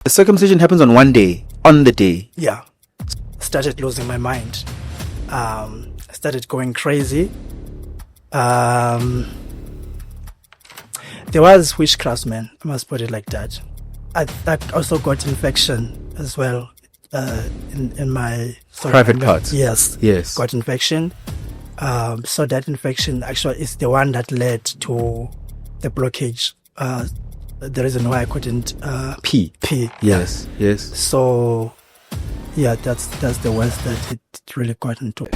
The circumcision happens on one day, on the day. Yeah. Started losing my mind. Started going crazy. There was witchcraft, man. I must put it like that. I also got infection as well in my Private parts. Yes. Yes. Got infection. So that infection actually is the one that led to the blockage. The reason why I couldn't P. Yes. Yes. So yeah, that's the worst that it really got into.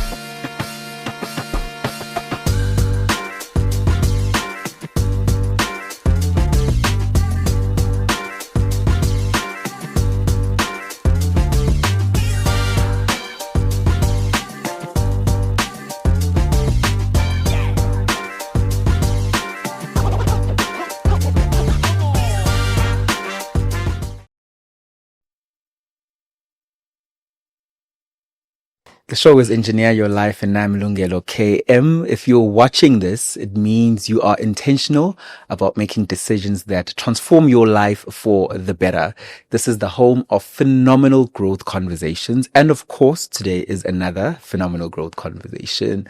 The show is Engineer Your Life, and I'm Lungelo KM. If you're watching this, it means you are intentional about making decisions that transform your life for the better. This is the home of phenomenal growth conversations. And of course, today is another phenomenal growth conversation.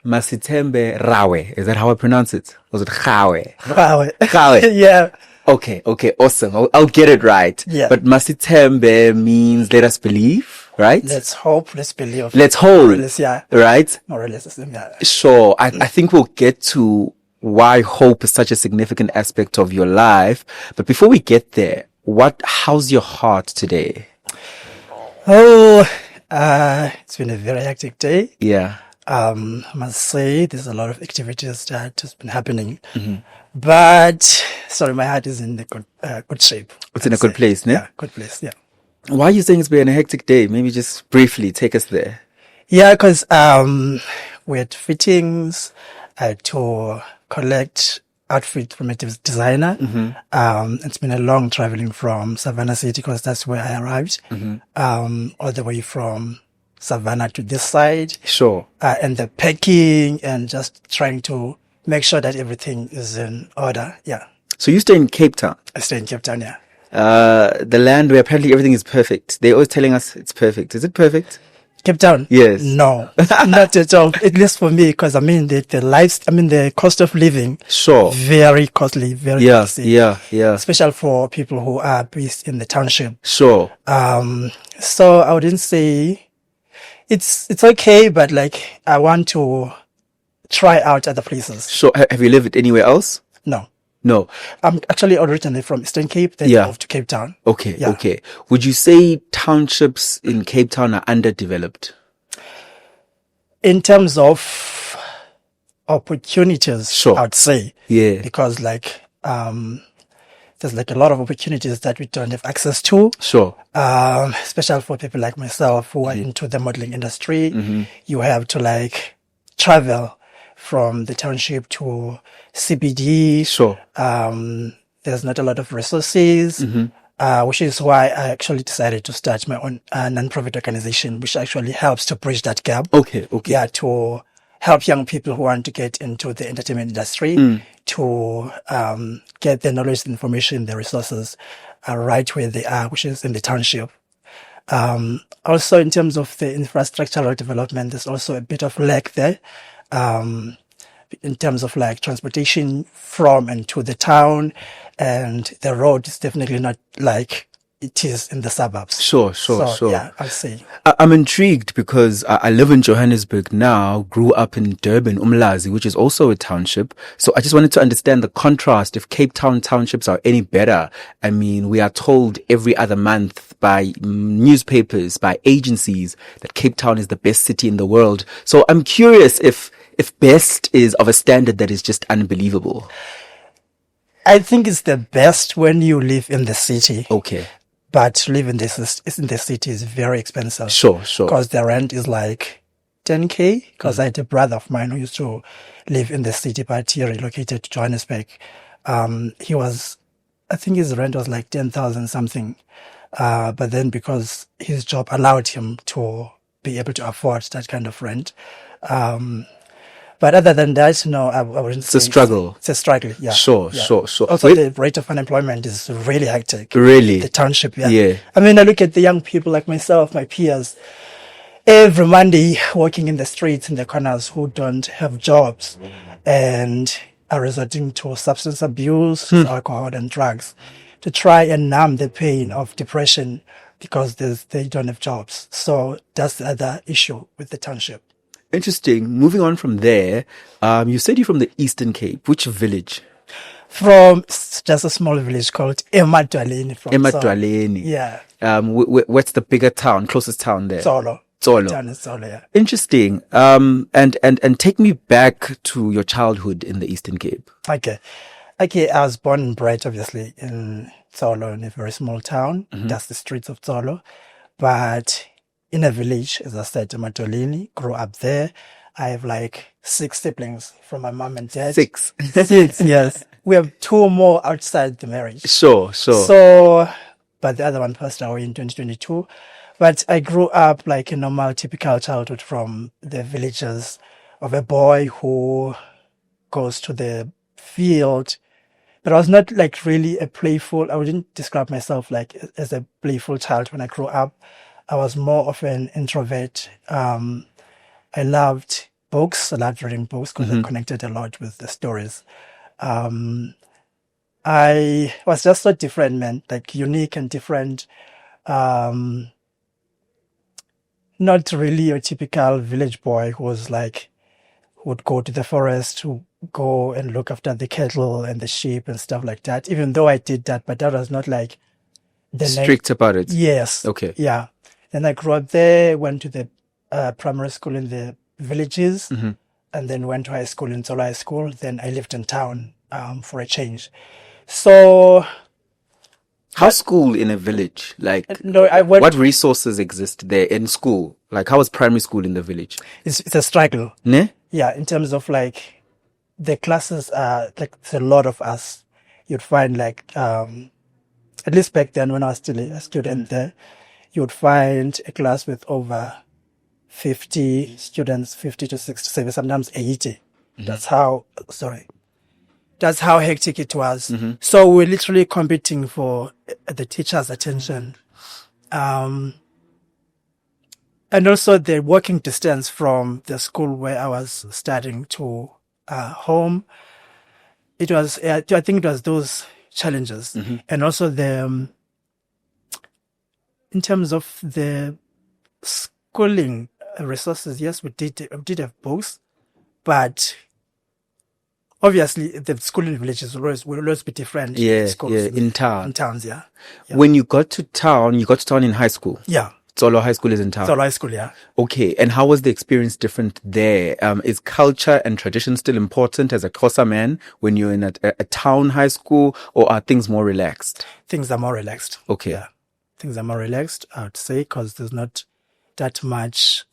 Masithembe Rawe. Is that how I pronounce it? Was it Rawe? Rawe. Yeah. Okay, awesome. I'll get it right. Yeah. But Masithembe means let us believe, right? Let's hope, let's believe. Let's hold. More or less, yeah. Right? More or less, yeah. Sure. I think we'll get to why hope is such a significant aspect of your life. But before we get there, how's your heart today? Oh, it's been a very hectic day. Yeah. I must say there's a lot of activities that has been happening. Mm-hmm. But sorry, my heart is in the good shape. It's in a good place, ne? Yeah, good place, yeah. Why are you saying it's been a hectic day? Maybe just briefly take us there. Yeah, because we had fittings to collect outfit from a designer. Mm-hmm. It's been a long traveling from Savannah City because that's where I arrived. Mm-hmm. All the way from Savannah to this side. Sure. And the packing and just trying to make sure that everything is in order. Yeah. So you stay in Cape Town? I stay in Cape Town, yeah. The land where apparently everything is perfect. They're always telling us it's perfect. Is it perfect? Cape Town? Yes. No, not at all. At least for me, because the cost of living. Sure. Very costly, very costly. Yeah. Especially for people who are based in the township. Sure. So I wouldn't say it's okay, but like I want to try out other places. Sure. Have you lived anywhere else? No. I'm actually originally from Eastern Cape, then moved to Cape Town. Okay. Would you say townships in Cape Town are underdeveloped? In terms of opportunities, sure. I would say. Yeah. Because there's like a lot of opportunities that we don't have access to. Sure. Especially for people like myself who are into the modeling industry. Mm-hmm. You have to travel from the township to CBD. Sure. There's not a lot of resources, mm-hmm. Which is why I actually decided to start my own non-profit organization, which actually helps to bridge that gap. Okay. Yeah, to help young people who want to get into the entertainment industry to get the knowledge, the information, the resources right where they are, which is in the township. Also, in terms of the infrastructural development, there's also a bit of lack there. In terms of transportation from and to the town, and the road is definitely not like it is in the suburbs. Sure. Yeah, I'll say. I'm intrigued because I live in Johannesburg now, grew up in Durban, Umlazi, which is also a township. So I just wanted to understand the contrast, if Cape Town townships are any better. I mean, we are told every other month by newspapers, by agencies, that Cape Town is the best city in the world. So I'm curious if best is of a standard that is just unbelievable. I think it's the best when you live in the city. Okay. But to live in the city is very expensive. Sure. Because the rent is like 10K. Because I had a brother of mine who used to live in the city, but he relocated to Johannesburg. I think his rent was like 10,000 something. But then because his job allowed him to be able to afford that kind of rent, But other than that, no, I wouldn't It's a struggle. It's a struggle, yeah. Sure, Yeah. sure, sure. Also, the rate of unemployment is really hectic. Really? The township, yeah. Yeah. I mean, I look at the young people like myself, my peers, every Monday walking in the streets, in the corners, who don't have jobs and are resorting to substance abuse, alcohol and drugs to try and numb the pain of depression because they don't have jobs. So that's the other issue with the township. Interesting. Moving on from there, you said you're from the Eastern Cape. Which village? From just a small village called Emadwaleni. Emadwaleni. Yeah. What's the bigger town, closest town there? Tsolo. Tsolo. Town is Tsolo, yeah. Interesting. And take me back to your childhood in the Eastern Cape. Okay. I was born and bred, obviously, in Tsolo, in a very small town. That's the streets of Tsolo. But in a village, as I said, Emadwaleni, grew up there. I have like 6 siblings from my mom and dad. 6? 6, yes. We have 2 more outside the marriage. Sure. So, but the other one passed away in 2022. But I grew up like a normal, typical childhood from the villages of a boy who goes to the field. But I was not like really I wouldn't describe myself like as a playful child when I grew up. I was more of an introvert. I loved books. I loved reading books because I connected a lot with the stories. I was just so different, man, like unique and different. Not really your typical village boy who was like, would go to the forest to go and look after the cattle and the sheep and stuff like that. Even though I did that, but that was not like strict about it. Yes. Okay. Yeah. Then I grew up there, went to the primary school in the villages, and then went to high school in Tsolo High School. Then I lived in town for a change. So, how's school in a village? Like, no, what resources exist there in school? Like, how was primary school in the village? It's a struggle. Ne? Yeah, in terms of like the classes are like it's a lot of us. You'd find like at least back then when I was still a student there, you'd find a class with over 50 students, 50 to 60, sometimes 80. That's how hectic it was. So we're literally competing for the teacher's attention. And also the walking distance from the school where I was studying to home. It was, I think it was those challenges. And also in terms of the schooling resources, yes, we did have both, but obviously the schooling villages will always be different. Schools in town. In towns, yeah. When you got to town, in high school? Yeah. Tsolo High School is in town? Tsolo High School, yeah. Okay, and how was the experience different there? Is culture and tradition still important as a Xhosa man when you're in a town high school, or are things more relaxed? Things are more relaxed. Okay. Yeah. Things are more relaxed, I would say, because there's not that much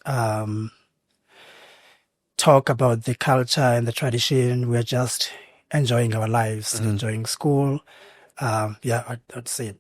talk about the culture and the tradition. We're just enjoying our lives, enjoying school. I'd say it.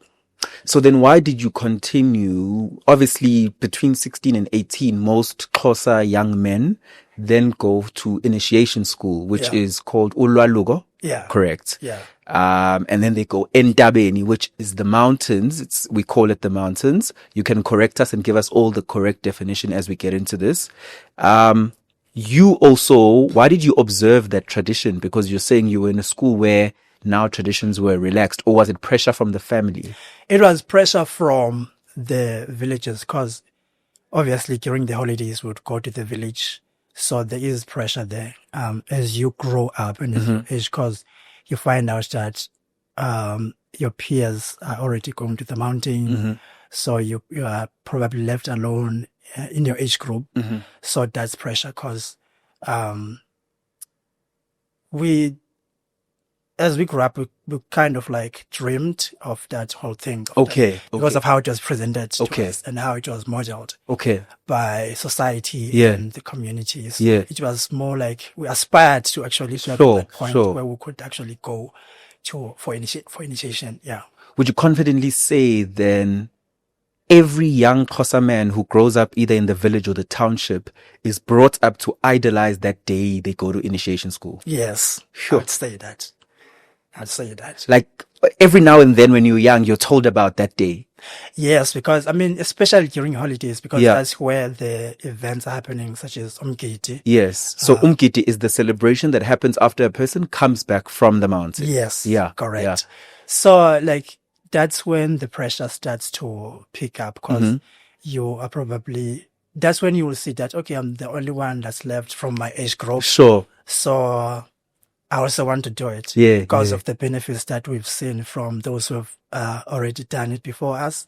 So then why did you continue? Obviously, between 16 and 18, most Xhosa young men then go to initiation school, which is called Ulwaluko. Yeah. Correct. Yeah. And then they go Entabeni, which is the mountains. We call it the mountains. You can correct us and give us all the correct definition as we get into this. You also, why did you observe that tradition? Because you're saying you were in a school where now traditions were relaxed, or was it pressure from the family? It was pressure from the villages because obviously during the holidays we would go to the village. So there is pressure there as you grow up and as you age, because you find out that your peers are already going to the mountain. So you are probably left alone in your age group. So that's pressure because as we grew up, we kind of like dreamed of that whole thing. Because of how it was presented to us and how it was modeled by society and the communities. It was more like we aspired to actually to that point where we could actually go for initiation. Yeah. Would you confidently say then every young Xhosa man who grows up either in the village or the township is brought up to idolize that day they go to initiation school. Yes, Sure. I'd say that. Like every now and then when you're young, you're told about that day. Yes, because I mean, especially during holidays, because Yeah. that's where the events are happening, such as Umgidi. Yes. So Umgidi is the celebration that happens after a person comes back from the mountain. Yes, Yeah. correct. Yeah. So, like, that's when the pressure starts to pick up, because you are probably, that's when you will see that, okay, I'm the only one that's left from my age group. Sure. So I also want to do it, Yeah, because yeah. of the benefits that we've seen from those who have already done it before us.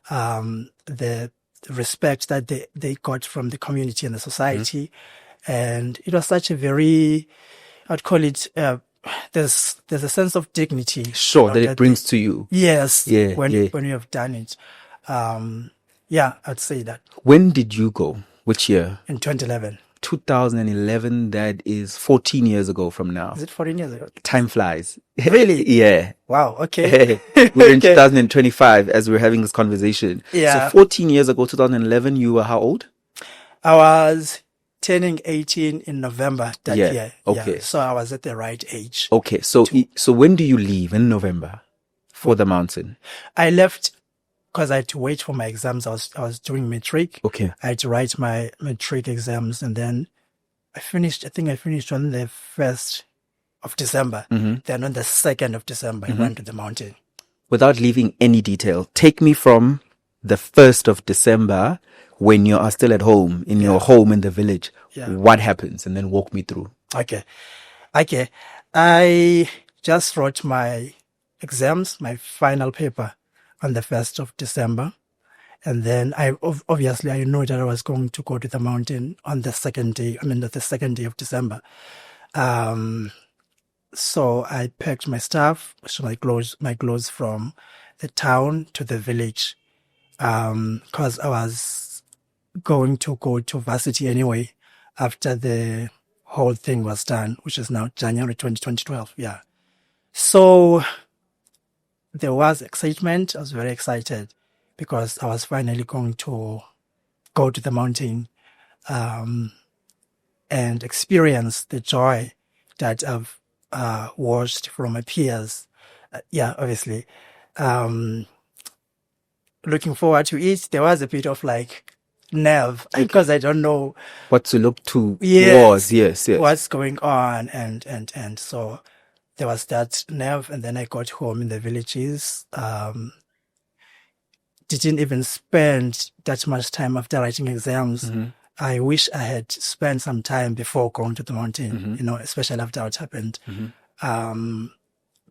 The respect that they got from the community and the society. And it was such a very, I'd call it, there's a sense of dignity. Sure, that it brings to you. Yes. Yeah, When yeah. you have done it. Yeah, I'd say that. When did you go? Which year? In 2011. 2011, that is 14 years ago from now. Is it 14 years ago? Time flies. Really? Yeah. Wow, okay. We're in Okay. 2025 as we're having this conversation. Yeah. So 14 years ago, 2011, you were how old? I was turning 18 in November that Yeah, year. okay. Yeah, so I was at the right age. Okay. So when do you leave in November for the mountain? I left because I had to wait for my exams. I was doing matric. Okay. I had to write my matric exams, and then I think I finished on the 1st of December. Then on the 2nd of December, I went to the mountain. Without leaving any detail, take me from the 1st of December when you are still at home, in your home in the village. Yeah. What happens? And then walk me through. Okay. I just wrote my exams, my final paper on the 1st of December. And then I know that I was going to go to the mountain on the second day. The second day of December. So I packed my stuff, so my clothes from the town to the village. Cause I was going to go to varsity anyway after the whole thing was done, which is now January 2012. Yeah. So there was excitement. I was very excited because I was finally going to go to the mountain, and experience the joy that I've watched from my peers. Obviously. Looking forward to it. There was a bit of like nerve because I don't know what to look towards. Yes. What's going on, and so there was that nerve. And then I got home in the villages. Didn't even spend that much time after writing exams. I wish I had spent some time before going to the mountain, especially after what happened.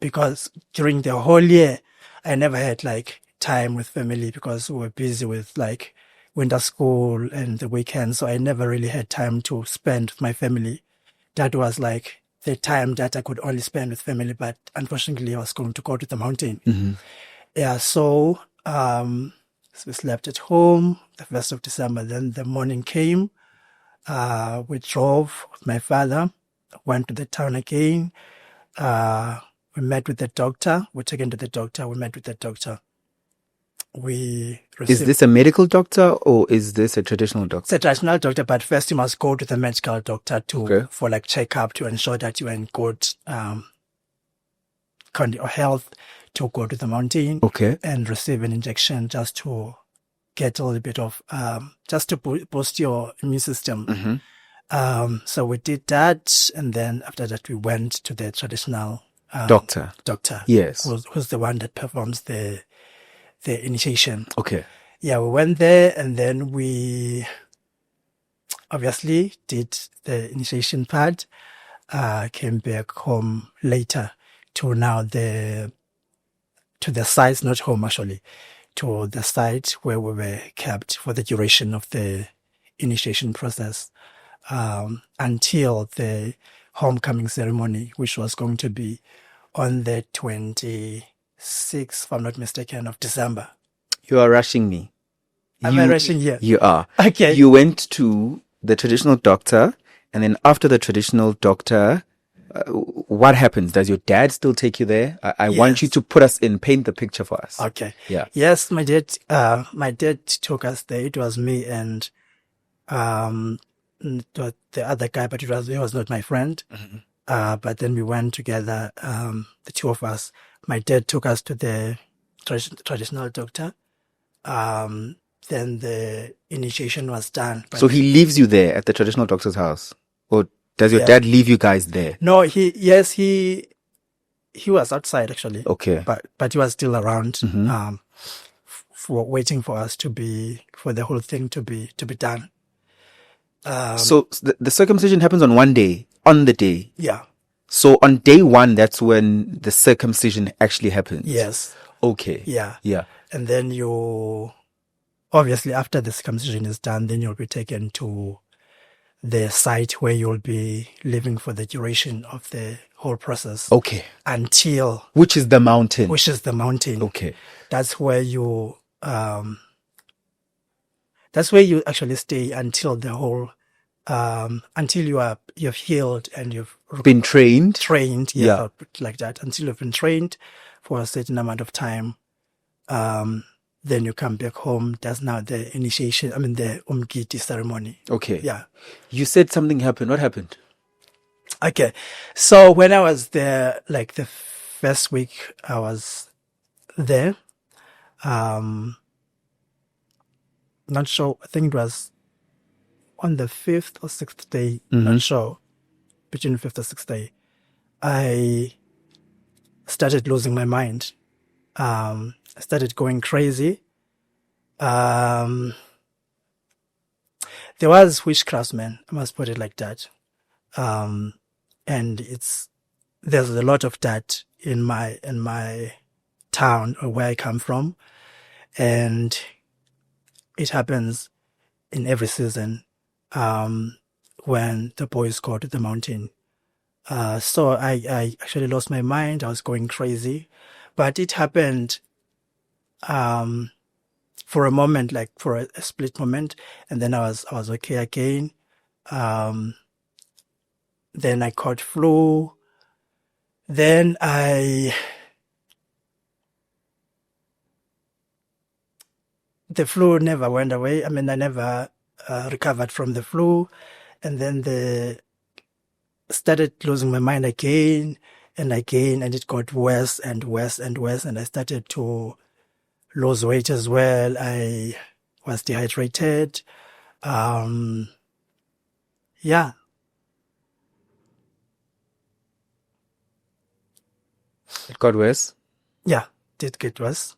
Because during the whole year, I never had like time with family because we were busy with like winter school and the weekends. So I never really had time to spend with my family. That was like the time that I could only spend with family. But unfortunately, I was going to go to the mountain. Yeah, so we slept at home the 1st of December. Then the morning came. We drove with my father, went to the town again. We met with the doctor. We're taken to the doctor. We met with the doctor. Is this a medical doctor or is this a traditional doctor? It's a traditional doctor, but first you must go to the medical doctor for like checkup to ensure that you're in good health to go to the mountain. Okay. And receive an injection just to get a little bit of just to boost your immune system. So we did that, and then after that we went to the traditional doctor. Yes. Who's the one that performs the initiation. Okay. Yeah, we went there, and then we obviously did the initiation part. Came back home later to the site, not home actually, to the site where we were kept for the duration of the initiation process, until the homecoming ceremony, which was going to be on the 26th, if I'm not mistaken, of December. You are rushing me. Am I rushing here? You are. Okay. You went to the traditional doctor, and then after the traditional doctor, what happens? Does your dad still take you there? I want you to paint the picture for us. Okay. Yeah. Yes, my dad took us there. It was me and the other guy, but he was not my friend. But then we went together, the two of us. My dad took us to the traditional doctor. Then the initiation was done. So he leaves you there at the traditional doctor's house? Or does your dad leave you guys there? No, he was outside actually. Okay. But he was still around, for waiting for us for the whole thing to be done. So the circumcision happens on the day. Yeah. So on day one, that's when the circumcision actually happens. Yes. Okay. Yeah. Yeah. And then obviously after the circumcision is done, then you'll be taken to the site where you'll be living for the duration of the whole process. Okay. Which is the mountain. Okay. That's where you actually stay until the whole until you've healed and you've been trained, yeah, like that, until you've been trained for a certain amount of time. Then you come back home. That's now the initiation. The umgidi ceremony. Okay. Yeah. You said something happened. What happened? Okay. So when I was there, like the first week I was there, not sure. I think it was on the 5th or 6th day. Not sure. Between the 5th or 6th day, I started losing my mind. I started going crazy. There was witchcraft, man. I must put it like that. And there's a lot of that in my town or where I come from. And it happens in every season, when the boys go to the mountain. So I actually lost my mind. I was going crazy. But it happened for a moment, like for a split moment, and then I was okay again. Then I caught flu. Then the flu never went away. I never recovered from the flu, and then started losing my mind again and again, and it got worse and worse and worse, and I started to lose weight as well. I was dehydrated. Yeah. It got worse? Yeah, it did get worse.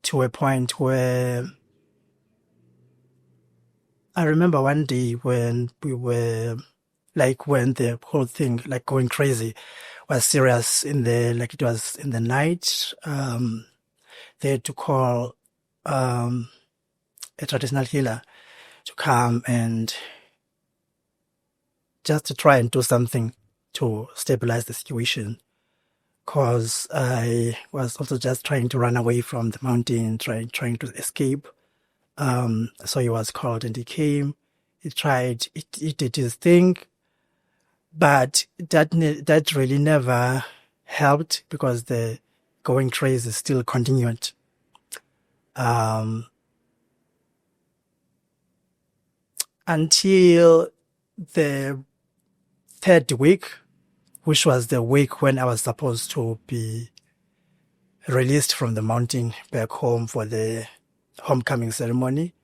To a point where I remember one day when we were when the whole thing going crazy was serious it was in the night. They had to call a traditional healer to come and just to try and do something to stabilize the situation, because I was also just trying to run away from the mountain, trying to escape. So he was called and he came. He tried, he did his thing, but that really never helped, because the going crazy still continued. Until the 3rd week, which was the week when I was supposed to be released from the mountain back home for the homecoming ceremony.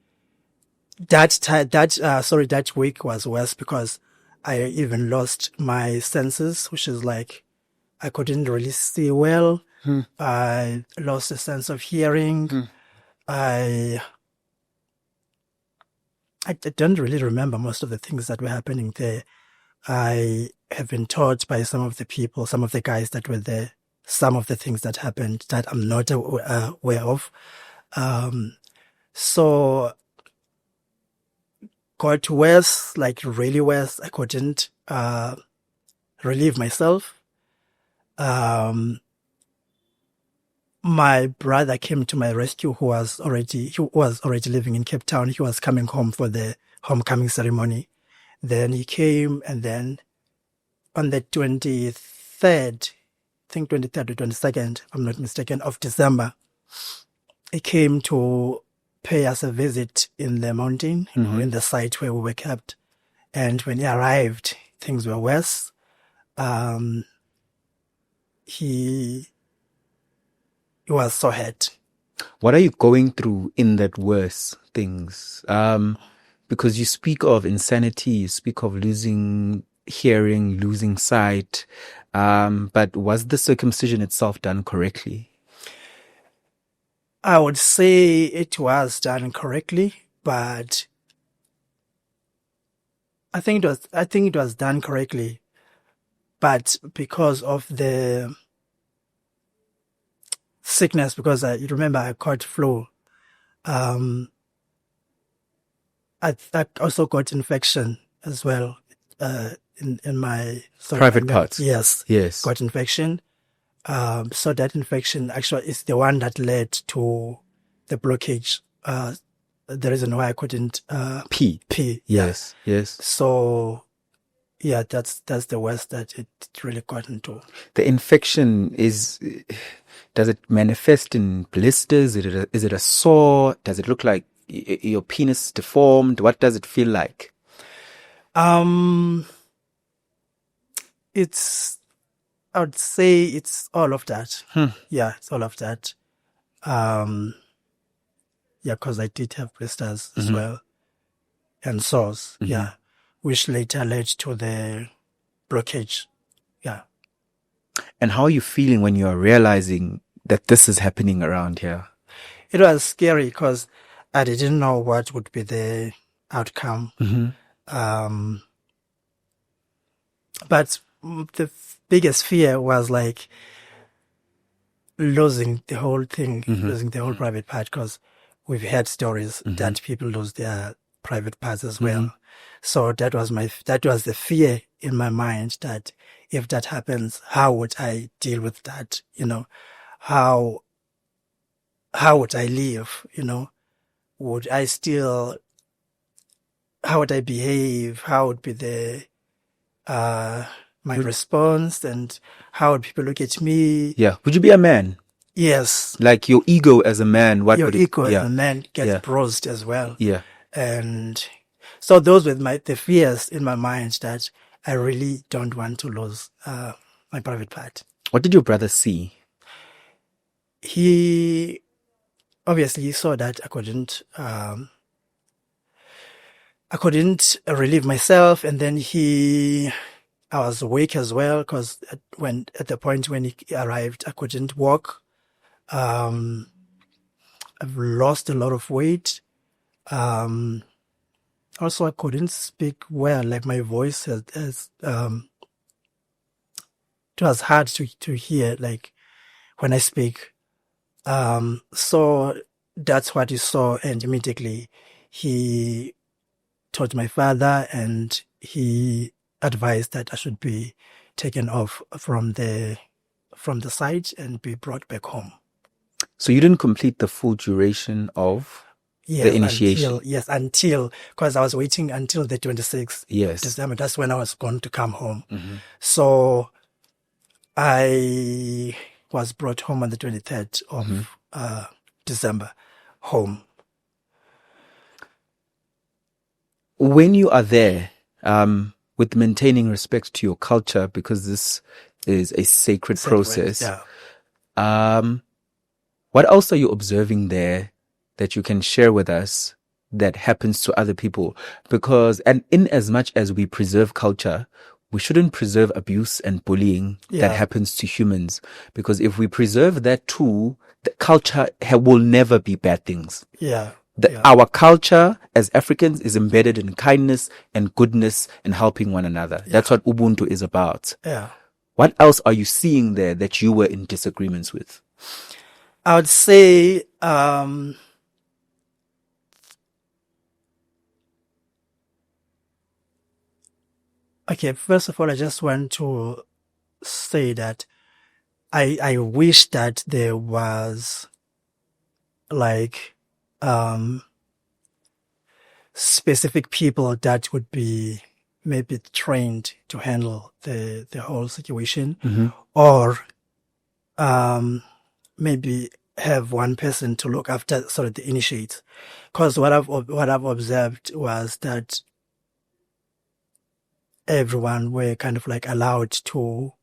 That week was worse, because I even lost my senses, which is I couldn't really see well. I lost a sense of hearing. I don't really remember most of the things that were happening there. I have been taught by some of the guys that were there, some of the things that happened that I'm not aware of. So got worse, really worse. I couldn't relieve myself. My brother came to my rescue, who was already living in Cape Town. He was coming home for the homecoming ceremony. Then he came, and then on the 23rd, I think 23rd or 22nd, if I'm not mistaken, of December, he came to pay us a visit in the mountain, in the site where we were kept. And when he arrived, things were worse. He was so hurt. What are you going through in that worse things? Because you speak of insanity, you speak of losing hearing, losing sight. But was the circumcision itself done correctly? I would say it was done correctly, but I think it was done correctly, but because of the sickness, because you remember I caught flu, I also got infection as well in my Private parts. Yes, got infection. So that infection actually is the one that led to the blockage. The reason why I couldn't pee. Yes. So yeah, that's the worst that it really got into. The infection does it manifest in blisters? Is it a sore? Does it look like your penis is deformed? What does it feel like? I would say it's all of that. Yeah, it's all of that. Yeah, because I did have blisters as well, and sores. Yeah, which later led to the blockage. Yeah. And how are you feeling when you are realizing that this is happening around here? It was scary because I didn't know what would be the outcome. But the biggest fear was like losing the whole thing, losing the whole private part, because we've had stories that people lose their private parts as well. So that was the fear in my mind, that if that happens, how would I deal with that? How would I live? How would I behave? How would be the my response, and how would people look at me? Yeah. Would you be a man? Yes. Like your ego as a man, your ego as a man gets bruised as well. Yeah. And so those were the fears in my mind, that I really don't want to lose my private part. What did your brother see? He obviously saw that I couldn't relieve myself, and then I was weak as well, because at the point when he arrived, I couldn't walk. I've lost a lot of weight. Also, I couldn't speak well. Like my voice it was hard to hear, like when I speak. So that's what he saw, and immediately he told my father, and he advised that I should be taken off from the site and be brought back home. So you didn't complete the full duration of the initiation? Until because I was waiting until the 26th December. That's when I was going to come home. So I was brought home on the 23rd of December, home. When you are there, with maintaining respect to your culture, because this is a sacred process, what else are you observing there that you can share with us that happens to other people? Because, and in as much as we preserve culture, we shouldn't preserve abuse and bullying that happens to humans. Because if we preserve that too, the culture will never be bad things. Our culture as Africans is embedded in kindness and goodness and helping one another. That's what Ubuntu is about. What else are you seeing there that you were in disagreements with? I would say okay, first of all, I just want to say that I wish that there was like specific people that would be maybe trained to handle the whole situation, or maybe have one person to look after sort of the initiates. Because what I've observed was that everyone were kind of like allowed to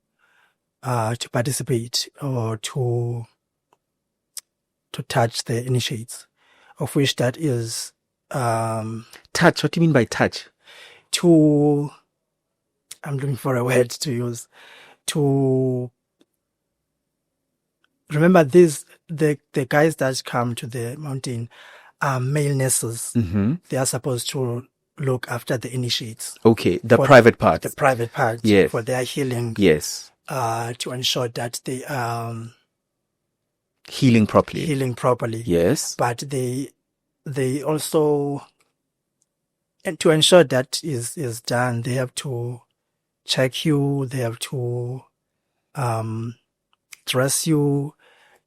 participate or to touch the initiates, of which that is touch. What do you mean by touch? I'm looking for a word to use. To remember, the guys that come to the mountain are male nurses. They are supposed to look after the initiates. Okay, the private part. The private part. Yes. For their healing. Yes. To ensure that they healing properly. Yes. But they also, and to ensure that is done, they have to check you, they have to dress you,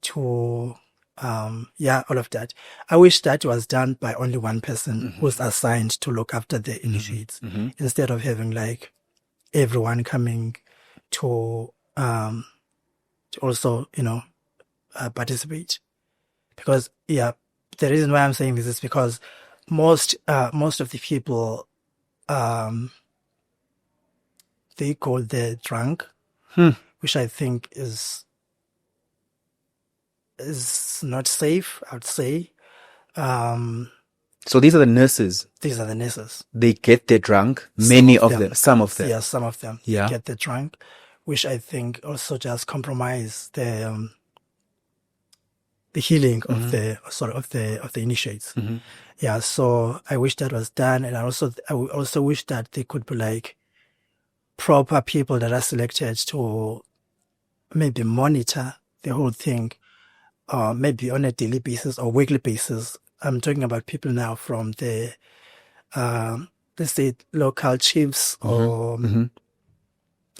to all of that. I wish that was done by only one person who's assigned to look after the initiates, instead of having like everyone coming to also, participate. Because the reason why I'm saying this is because most of the people they go there drunk, which I think is not safe, I would say. So these are the nurses. These are the nurses. They get there drunk. Some of them. Yeah, some of them. Yeah. Get there drunk, which I think also just compromise the healing of the initiates. Yeah. So I wish that was done, and I also wish that they could be like proper people that are selected to maybe monitor the whole thing, maybe on a daily basis or weekly basis. I'm talking about people now from the, let's say, local chiefs or,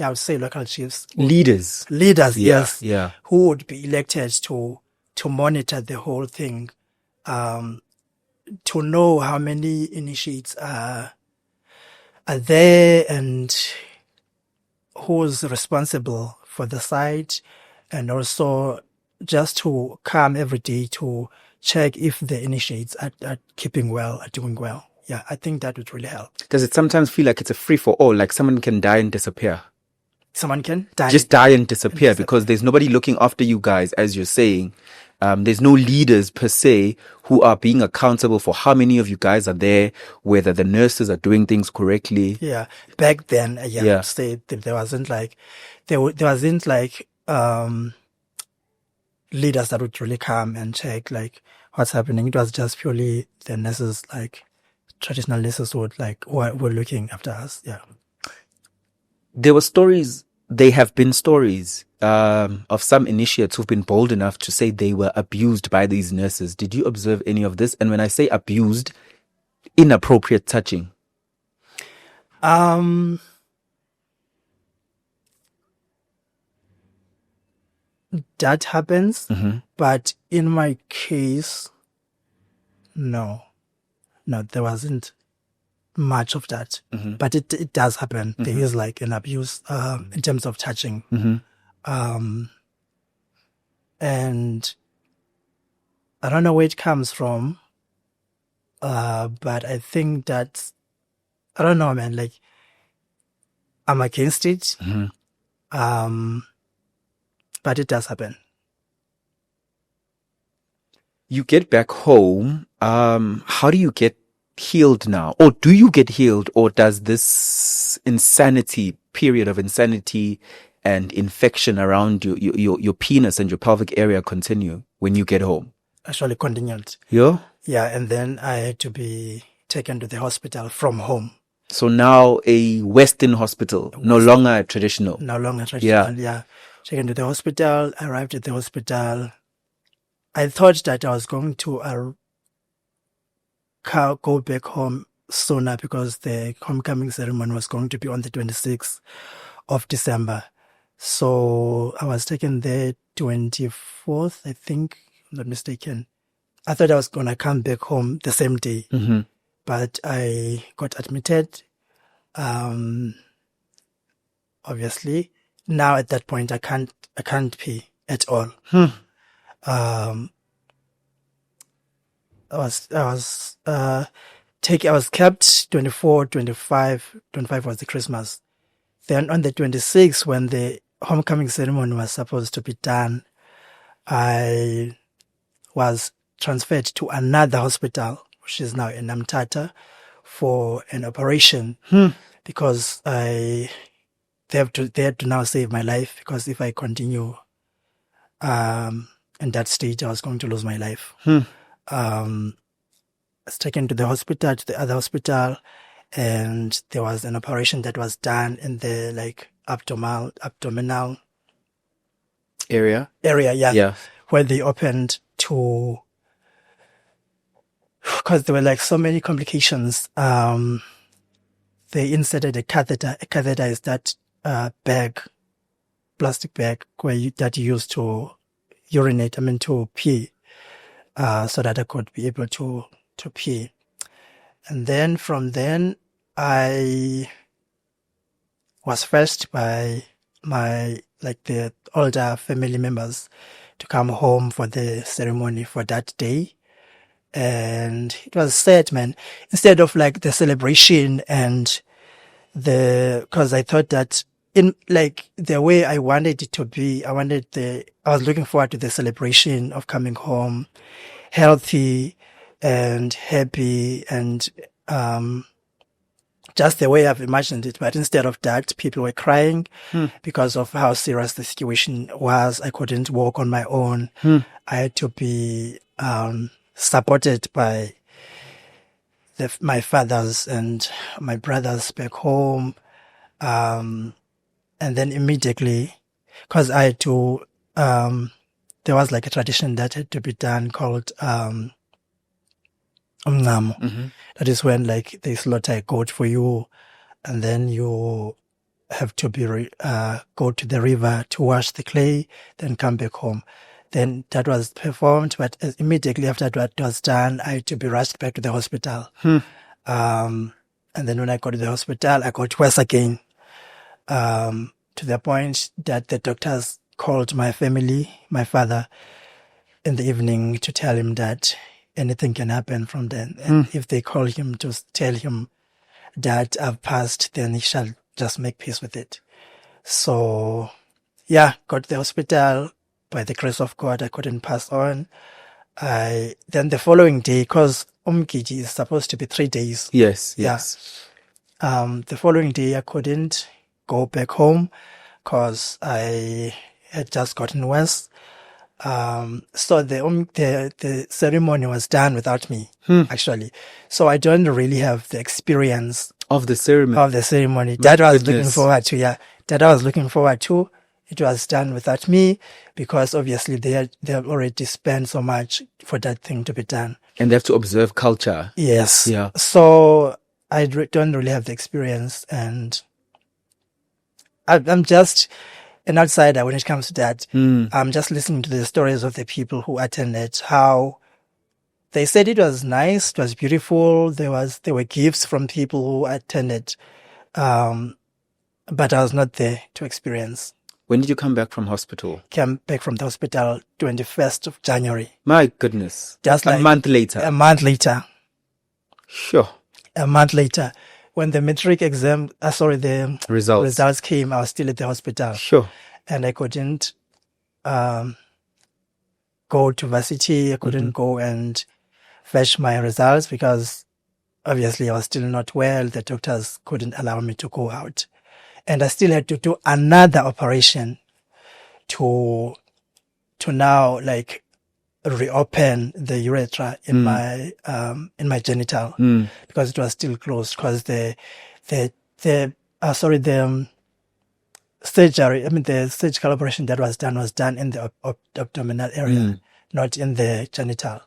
I would say local chiefs. Leaders, yes. Yeah. Who would be elected to monitor the whole thing, to know how many initiates are there and who's responsible for the site, and also just to come every day to check if the initiates are keeping well, are doing well. Yeah, I think that would really help. Does it sometimes feel like it's a free for all, like someone can die and disappear? Someone can die. Just die and disappear because there's nobody looking after you guys, as you're saying. There's no leaders per se who are being accountable for how many of you guys are there, whether the nurses are doing things correctly. Yeah. Back then, say there wasn't like leaders that would really come and check like what's happening. It was just purely the nurses, like traditional nurses were looking after us. Yeah. There have been stories of some initiates who've been bold enough to say they were abused by these nurses. Did you observe any of this? And when I say abused, inappropriate touching. That happens, but in my case, no, there wasn't much of that, but it does happen. There is like an abuse in terms of touching, and I don't know where it comes from, but I think that, I don't know, man, like I'm against it, but it does happen. You get back home, how do you get healed now? Or do you get healed, or does this period of insanity and infection around your penis and your pelvic area continue when you get home? Actually continued. Yeah? Yeah, and then I had to be taken to the hospital from home. So now a Western hospital, no longer traditional. No longer traditional, yeah. Taken to the hospital, arrived at the hospital. I thought that I was going to go back home sooner because the homecoming ceremony was going to be on the 26th of December. So I was taken there 24th, I think, if I'm not mistaken. I thought I was going to come back home the same day, but I got admitted. Obviously, now at that point, I can't pee at all. I was kept 24, 25 was the Christmas. Then on the 26th, when the homecoming ceremony was supposed to be done, I was transferred to another hospital, which is now in Namtata, for an operation because they had to now save my life, because if I continue in that state, I was going to lose my life. I was taken to the hospital, to the other hospital, and there was an operation that was done in the abdominal area, yeah, where they opened to, because there were like so many complications. They inserted a catheter. A catheter is that plastic bag that you use to urinate, to pee, so that I could be able to pee. And then from then, I was fetched by the older family members to come home for the ceremony for that day. And it was sad, man. Instead of like the celebration and because I thought that in like the way I wanted it to be, I was looking forward to the celebration of coming home healthy and happy, and just the way I've imagined it. But instead of that, people were crying because of how serious the situation was. I couldn't walk on my own. I had to be supported by my fathers and my brothers back home. And then immediately, because I had to, there was like a tradition that had to be done called umncamo. That is when like they slaughter a goat for you, and then you have to go to the river to wash the clay, then come back home. Then that was performed, but immediately after that was done, I had to be rushed back to the hospital. And then when I got to the hospital, I got worse again, to the point that the doctors called my family, my father, in the evening to tell him that anything can happen from then. And if they call him to tell him that I've passed, then he shall just make peace with it. So, yeah, got to the hospital. By the grace of God, I couldn't pass on. Then the following day, because Umgiji is supposed to be 3 days. Yes. The following day, I couldn't go back home because I had just gotten worse. So the ceremony was done without me, actually. So I don't really have the experience of the ceremony. That I was looking forward to. Yeah, that I was looking forward to. It was done without me because obviously they have already spent so much for that thing to be done. And they have to observe culture. Yes. Yeah. So I don't really have the experience, and I'm just an outsider when it comes to that. I'm just listening to the stories of the people who attended, how they said it was nice, it was beautiful. There were gifts from people who attended, but I was not there to experience. When did you come back from hospital? Came back from the hospital 21st of January. My goodness. Just like a month later. A month later. Sure. A month later. When the matric exam, the results came, I was still at the hospital. Sure. And I couldn't go to varsity. I couldn't go and fetch my results because obviously I was still not well. The doctors couldn't allow me to go out. And I still had to do another operation to now like reopen the urethra in my genital because it was still closed because the surgery, the surgical operation that was done in the abdominal area, not in the genital.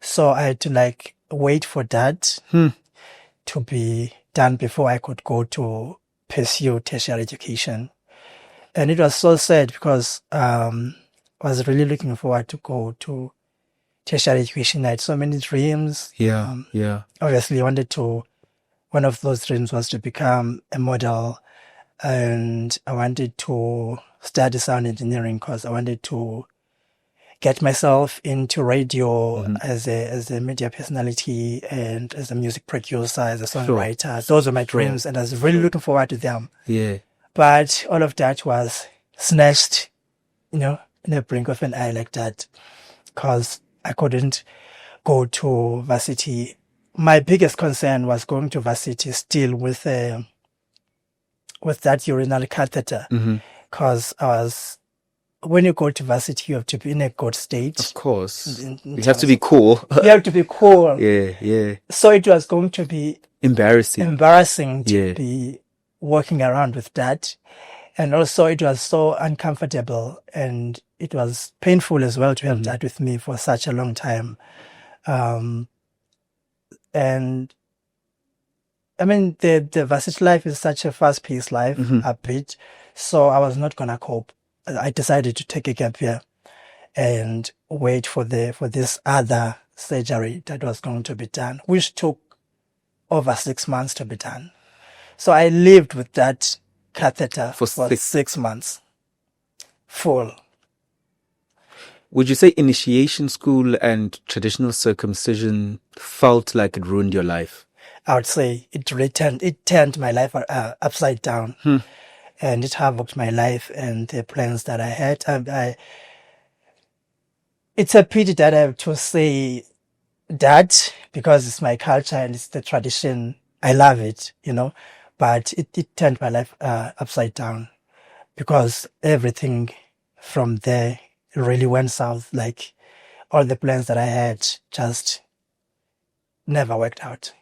So I had to like wait for that to be done before I could go to pursue tertiary education. And it was so sad because I was really looking forward to go to tertiary education. I had so many dreams. Yeah. Obviously, I wanted to one of those dreams was to become a model, and I wanted to study sound engineering because I wanted to get myself into radio as a media personality and as a music producer, as a songwriter. Those were my dreams, and I was really looking forward to them. Yeah. But all of that was snatched, in the blink of an eye like that, because I couldn't go to varsity. My biggest concern was going to varsity still with that urinary catheter, because when you go to varsity, you have to be in a good state. Of course. You have to be cool. You have to be cool. Yeah. So it was going to be embarrassing to be walking around with that. And also it was so uncomfortable, and it was painful as well to have that with me for such a long time. And I mean, the varsity life is such a fast-paced life, a bit. So I was not going to cope. I decided to take a gap year and wait for this other surgery that was going to be done, which took over 6 months to be done. So I lived with that catheter for 6 months, full. Would you say initiation school and traditional circumcision felt like it ruined your life? I would say it turned my life upside down. And it havocked my life and the plans that I had. It's a pity that I have to say that, because it's my culture and it's the tradition. I love it, but it turned my life upside down, because everything from there really went south. Like, all the plans that I had just never worked out.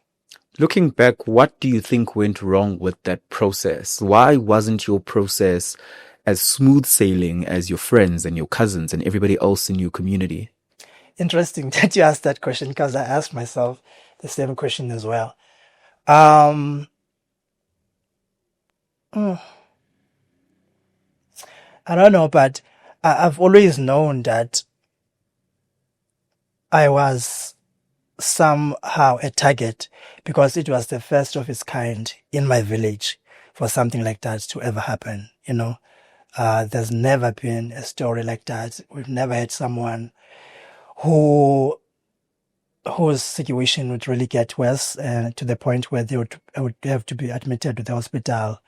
Looking back, what do you think went wrong with that process? Why wasn't your process as smooth sailing as your friends and your cousins and everybody else in your community? Interesting that you asked that question, because I asked myself the same question as well. I don't know, but I've always known that I was somehow a target, because it was the first of its kind in my village for something like that to ever happen. There's never been a story like that. We've never had someone whose situation would really get worse, to the point where they would have to be admitted to the hospital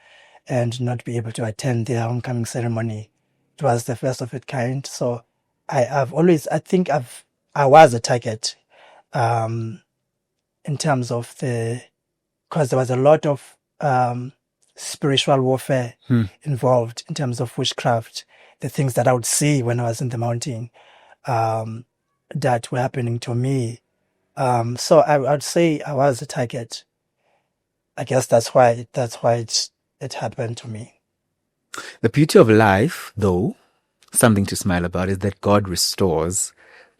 and not be able to attend their homecoming ceremony. It was the first of its kind. So I was a target, in terms of because there was a lot of spiritual warfare involved in terms of witchcraft, the things that I would see when I was in the mountain, that were happening to me. So I would say I was a target. I guess that's why it happened to me. The beauty of life, though, something to smile about, is that God restores.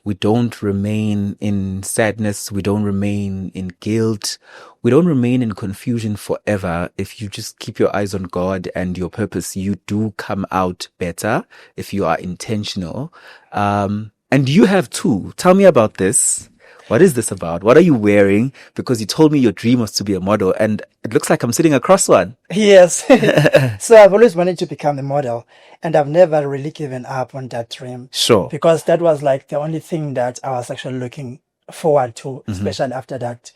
We don't remain in sadness. We don't remain in guilt. We don't remain in confusion forever. If you just keep your eyes on God and your purpose, you do come out better if you are intentional. And you have too. Tell me about this. What is this about? What are you wearing? Because you told me your dream was to be a model, and it looks like I'm sitting across one. Yes. So I've always wanted to become a model, and I've never really given up on that dream. Sure. Because that was like the only thing that I was actually looking forward to, especially after that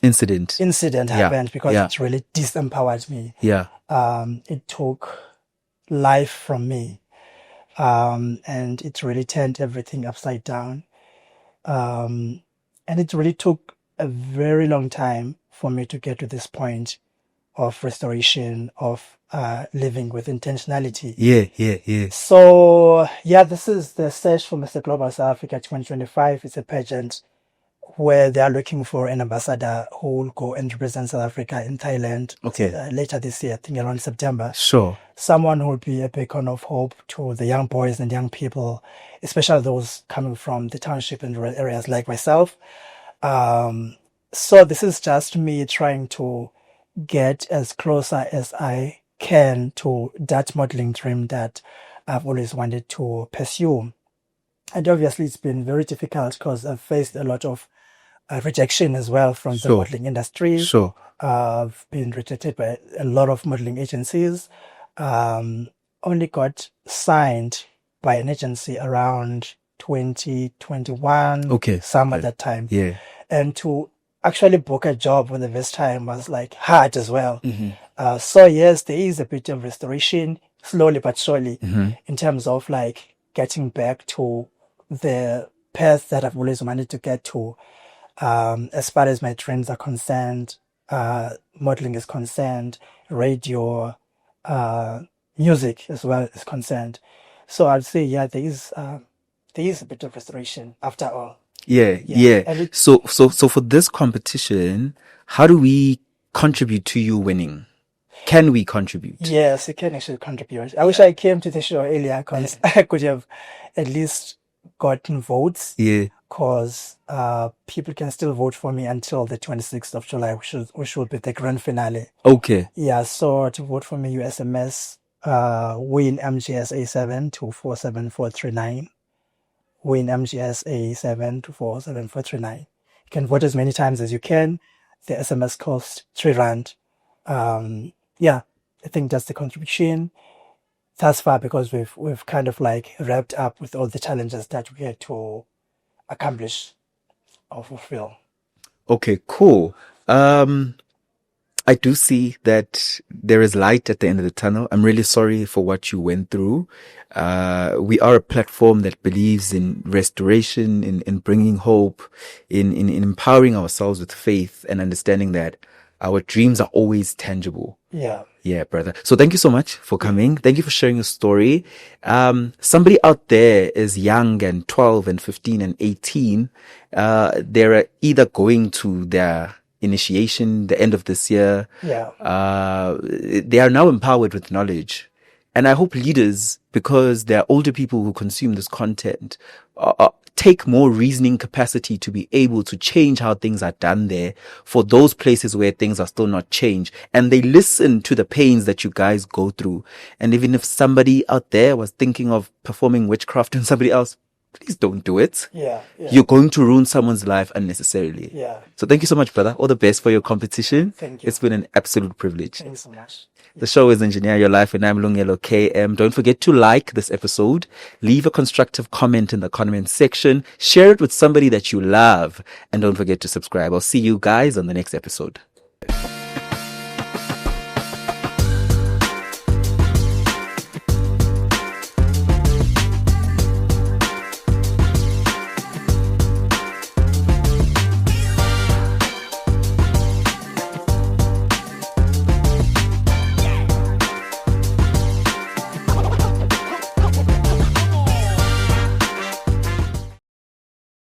incident happened, because it really disempowered me. Yeah. It took life from me, and it really turned everything upside down. And it really took a very long time for me to get to this point of restoration, of living with intentionality. Yeah. So, this is the Search for Mr. Global South Africa 2025. It's a pageant where they are looking for an ambassador who will go and represent South Africa in Thailand. Okay. Later this year, I think around September. Sure. Someone who will be a beacon of hope to the young boys and young people, especially those coming from the township and rural areas like myself. So this is just me trying to get as closer as I can to that modeling dream that I've always wanted to pursue. And obviously it's been very difficult, because I've faced a lot of rejection as well from the Sure. modeling industry. Sure. I've been rejected by a lot of modeling agencies. Only got signed by an agency around 2021, Okay. summer that time. Yeah. And to actually book a job for the first time was like hard as well. Mm-hmm. So yes, there is a bit of restoration, slowly but surely, Mm-hmm. in terms of like getting back to the path that I've always wanted to get to. As far as my trends are concerned, modeling is concerned, radio, music as well is concerned. So I'd say, yeah, there is a bit of restoration after all. Yeah. And So for this competition, how do we contribute to you winning? Can we contribute? yes, you can actually contribute. I wish I came to the show earlier because I could have at least gotten votes. Yeah. Because people can still vote for me until the 26th of July, which will be the grand finale. Okay. Yeah, so to vote for me, you SMS win MGSA7 to 47439. Win MGSA7 to 47439. You can vote as many times as you can. The SMS costs R3. Yeah, I think that's the contribution thus far, because we've kind of like wrapped up with all the challenges that we had to accomplish or fulfill. Okay, cool. I do see that there is light at the end of the tunnel. I'm really sorry for what you went through. We are a platform that believes in restoration, in bringing hope, in empowering ourselves with faith and understanding that our dreams are always tangible. Yeah. Yeah, brother. So thank you so much for coming. Thank you for sharing your story. Somebody out there is young and 12 and 15 and 18. They're either going to their initiation the end of this year. Yeah. They are now empowered with knowledge. And I hope leaders, because there are older people who consume this content, take more reasoning capacity to be able to change how things are done there for those places where things are still not changed. And they listen to the pains that you guys go through. And even if somebody out there was thinking of performing witchcraft on somebody else, please don't do it. Yeah. You're going to ruin someone's life unnecessarily. Yeah. So thank you so much, brother. All the best for your competition. Thank you. It's been an absolute privilege. Thank you so much. The show is Engineer Your Life, and I'm Lungelo KM. Don't forget to like this episode, leave a constructive comment in the comment section, share it with somebody that you love, and don't forget to subscribe. I'll see you guys on the next episode.